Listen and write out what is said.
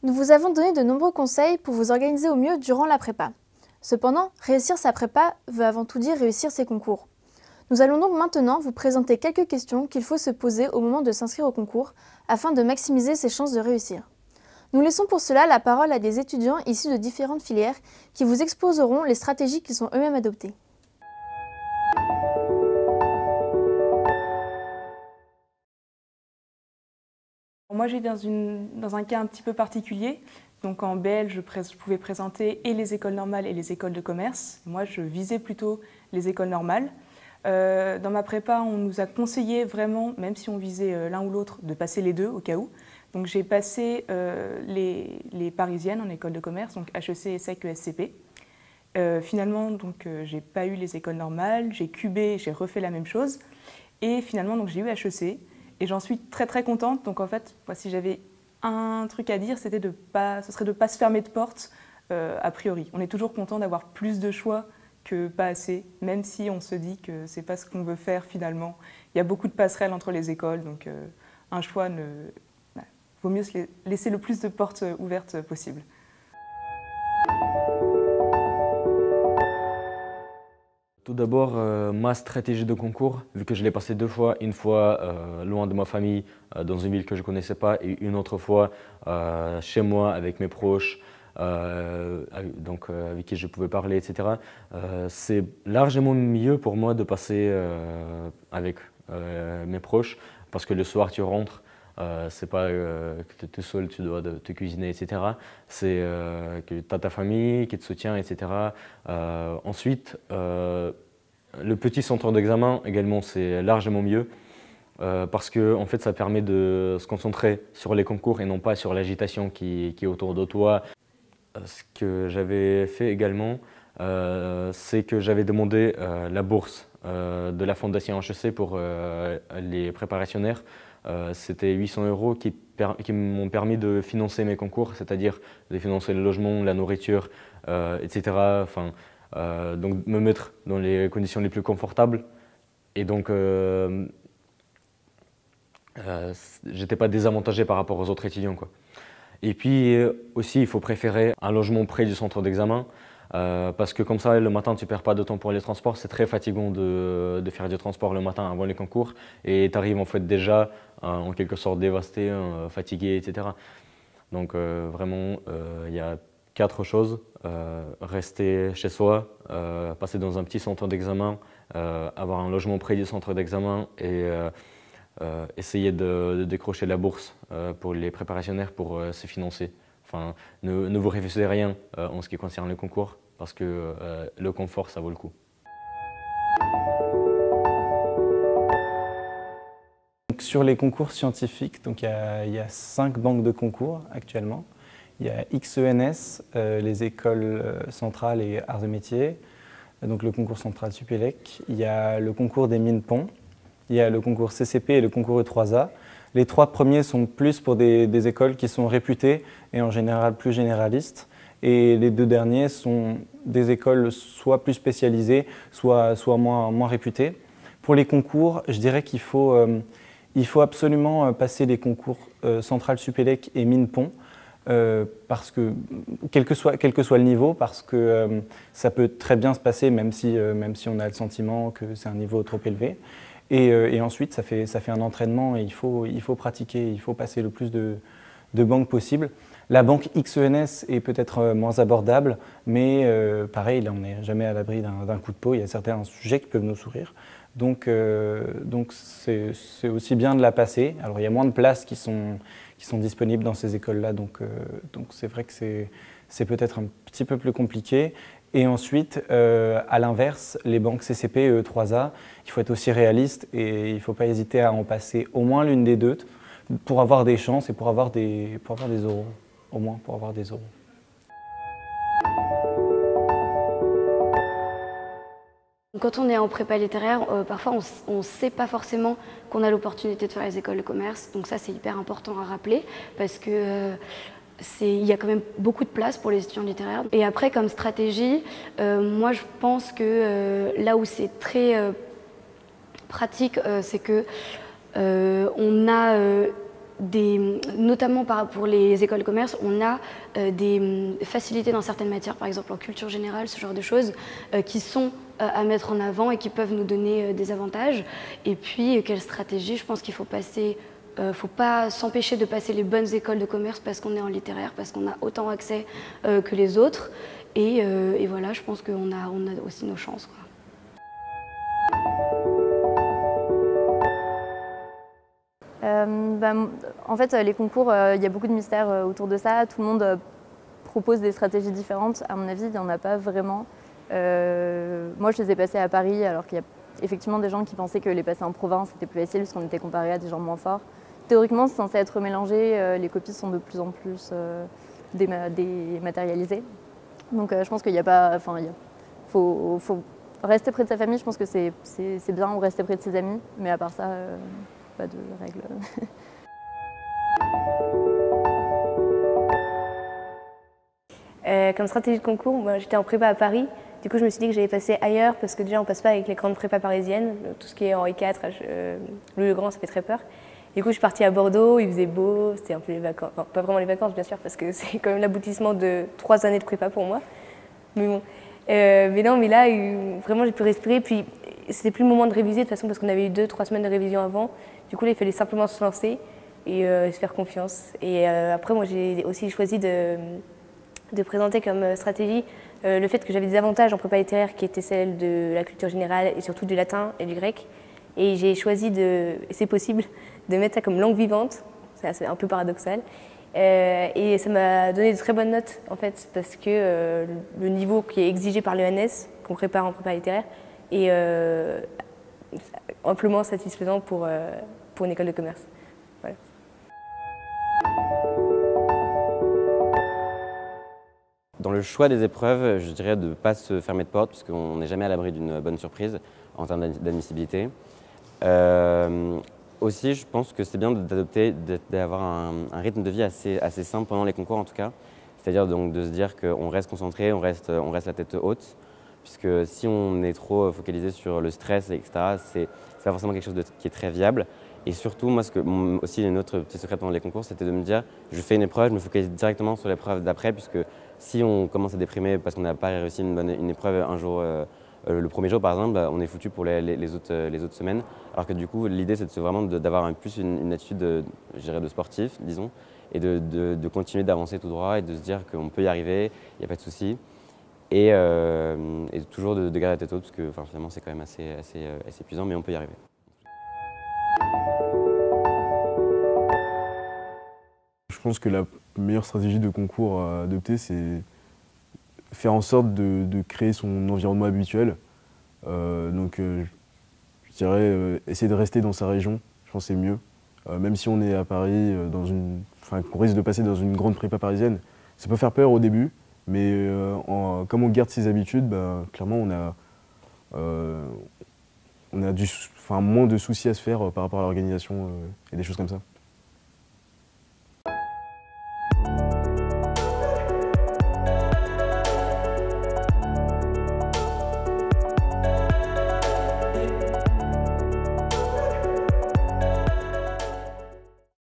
Nous vous avons donné de nombreux conseils pour vous organiser au mieux durant la prépa. Cependant, réussir sa prépa veut avant tout dire réussir ses concours. Nous allons donc maintenant vous présenter quelques questions qu'il faut se poser au moment de s'inscrire au concours afin de maximiser ses chances de réussir. Nous laissons pour cela la parole à des étudiants issus de différentes filières qui vous exposeront les stratégies qu'ils ont eux-mêmes adoptées. Moi, j'ai dans un cas un petit peu particulier. Donc en BL, je pouvais présenter et les écoles normales et les écoles de commerce. Moi, je visais plutôt les écoles normales. Dans ma prépa, on nous a conseillé vraiment, même si on visait l'un ou l'autre, de passer les deux au cas où. Donc j'ai passé les parisiennes en école de commerce, donc HEC, ESSEC, ESCP. Finalement, j'ai pas eu les écoles normales, j'ai cubé, j'ai refait la même chose. Et finalement, j'ai eu HEC. Et j'en suis très très contente. Donc en fait, moi, si j'avais un truc à dire, c'était ce serait de ne pas se fermer de porte a priori. On est toujours content d'avoir plus de choix que pas assez, même si on se dit que c'est pas ce qu'on veut faire finalement. Il y a beaucoup de passerelles entre les écoles, donc un choix vaut mieux se laisser le plus de portes ouvertes possible. Tout d'abord, ma stratégie de concours, vu que je l'ai passé deux fois, une fois loin de ma famille, dans une ville que je ne connaissais pas, et une autre fois chez moi avec mes proches, avec qui je pouvais parler, etc. C'est largement mieux pour moi de passer avec mes proches, parce que le soir tu rentres, c'est pas que tu es tout seul, tu dois te cuisiner, etc. C'est que tu as ta famille qui te soutient, etc. Ensuite, le petit centre d'examen également, c'est largement mieux parce que en fait, ça permet de se concentrer sur les concours et non pas sur l'agitation qui est autour de toi. Ce que j'avais fait également, c'est que j'avais demandé la bourse de la Fondation HEC pour les préparationnaires. C'était 800 € qui m'ont permis de financer mes concours, c'est-à-dire de financer le logement, la nourriture, etc. Enfin, donc me mettre dans les conditions les plus confortables. Et donc, j'étais pas désavantagé par rapport aux autres étudiants, quoi. Et puis aussi, il faut préférer un logement près du centre d'examen. Parce que comme ça, le matin, tu ne perds pas de temps pour les transports. C'est très fatigant de faire du transport le matin avant les concours. Et tu arrives en fait déjà en quelque sorte dévasté, fatigué, etc. Donc vraiment, il y a 4 choses. Rester chez soi, passer dans un petit centre d'examen, avoir un logement près du centre d'examen et essayer de décrocher la bourse pour les préparationnaires pour se financer. Enfin, ne vous refusez rien en ce qui concerne le concours, parce que le confort, ça vaut le coup. Donc, sur les concours scientifiques, il y a 5 banques de concours actuellement. Il y a XENS, les écoles centrales et arts et métiers, donc le concours central Supélec. Il y a le concours des mines ponts. Il y a le concours CCP et le concours E3A. Les 3 premiers sont plus pour des écoles qui sont réputées et en général plus généralistes. Et les 2 derniers sont des écoles soit plus spécialisées, soit moins réputées. Pour les concours, je dirais qu'il faut absolument passer les concours Centrale Supélec et Mines Pont, parce que, quel que soit le niveau, parce que ça peut très bien se passer, même si on a le sentiment que c'est un niveau trop élevé. Et ensuite, ça fait un entraînement et il faut pratiquer, il faut passer le plus de banques possible. La banque XENS est peut-être moins abordable, mais pareil, là, on n'est jamais à l'abri d'un coup de peau. Il y a certains sujets qui peuvent nous sourire. Donc c'est aussi bien de la passer. Alors, il y a moins de places qui sont disponibles dans ces écoles-là, donc c'est vrai que c'est peut-être un petit peu plus compliqué. Et ensuite, à l'inverse, les banques CCP et E3A, il faut être aussi réaliste et il ne faut pas hésiter à en passer au moins l'une des deux pour avoir des chances et pour avoir des euros, au moins pour avoir des euros. Quand on est en prépa littéraire, parfois on ne sait pas forcément qu'on a l'opportunité de faire les écoles de commerce, donc ça c'est hyper important à rappeler parce que il y a quand même beaucoup de place pour les étudiants littéraires. Et après, comme stratégie, moi je pense que là où c'est très pratique, c'est que on a notamment pour les écoles de commerce, on a des facilités dans certaines matières, par exemple en culture générale, ce genre de choses, qui sont à mettre en avant et qui peuvent nous donner des avantages. Et puis, quelle stratégie? Je pense qu'il faut passer... faut pas s'empêcher de passer les bonnes écoles de commerce parce qu'on est en littéraire, parce qu'on a autant accès que les autres. Et voilà, je pense qu'on a aussi nos chances, quoi. En fait, les concours, il y a beaucoup de mystères autour de ça. Tout le monde propose des stratégies différentes. À mon avis, il n'y en a pas vraiment. Moi, je les ai passées à Paris, alors qu'il y a effectivement des gens qui pensaient que les passer en province, c'était plus facile parce qu'on était comparé à des gens moins forts. Théoriquement, c'est censé être mélangé. Les copies sont de plus en plus dématérialisées. Donc, je pense qu'il n'y a pas... Enfin, faut rester près de sa famille. Je pense que c'est bien, ou rester près de ses amis. Mais à part ça... pas de règles. Comme stratégie de concours, moi j'étais en prépa à Paris. Du coup, je me suis dit que j'allais passer ailleurs parce que déjà on passe pas avec les grandes prépas parisiennes. Tout ce qui est Henri IV, Louis-le-Grand, ça fait très peur. Du coup, je suis partie à Bordeaux, il faisait beau, c'était un peu les vacances. Enfin, pas vraiment les vacances, bien sûr, parce que c'est quand même l'aboutissement de 3 années de prépa pour moi. Mais bon. Mais non, mais là, vraiment, j'ai pu respirer. Puis, c'était plus le moment de réviser, de toute façon, parce qu'on avait eu 2-3 semaines de révision avant. Du coup, là, il fallait simplement se lancer et se faire confiance. Et après, moi, j'ai aussi choisi de présenter comme stratégie le fait que j'avais des avantages en prépa littéraire qui étaient celles de la culture générale et surtout du latin et du grec. Et j'ai choisi, et c'est possible, de mettre ça comme langue vivante. C'est un peu paradoxal. Et ça m'a donné de très bonnes notes, en fait, parce que le niveau qui est exigé par l'ENS, qu'on prépare en prépa littéraire, est amplement satisfaisant pour une école de commerce. Voilà. Dans le choix des épreuves, je dirais de ne pas se fermer de porte, parce qu'on n'est jamais à l'abri d'une bonne surprise en termes d'admissibilité. Aussi, je pense que c'est bien d'avoir un rythme de vie assez simple pendant les concours en tout cas. C'est-à-dire donc de se dire qu'on reste concentré, on reste la tête haute. Puisque si on est trop focalisé sur le stress, etc., c'est pas forcément quelque chose qui est très viable. Et surtout, moi, aussi une autre petit secret pendant les concours, c'était de me dire, je fais une épreuve, je me focalise directement sur l'épreuve d'après, puisque si on commence à déprimer parce qu'on n'a pas réussi une épreuve un jour, le premier jour par exemple, on est foutu pour les autres semaines. Alors que du coup, l'idée c'est vraiment d'avoir plus une attitude je dirais de sportif, disons, et de continuer d'avancer tout droit et de se dire qu'on peut y arriver, il n'y a pas de souci. Et toujours de garder la tête haute, parce que finalement c'est quand même assez épuisant, mais on peut y arriver. Je pense que la meilleure stratégie de concours à adopter, c'est faire en sorte de créer son environnement habituel. Je dirais essayer de rester dans sa région, je pense que c'est mieux. Même si on est à Paris, qu'on risque de passer dans une grande prépa parisienne, ça peut faire peur au début, mais comme on garde ses habitudes, clairement on a moins de soucis à se faire par rapport à l'organisation et des choses comme ça.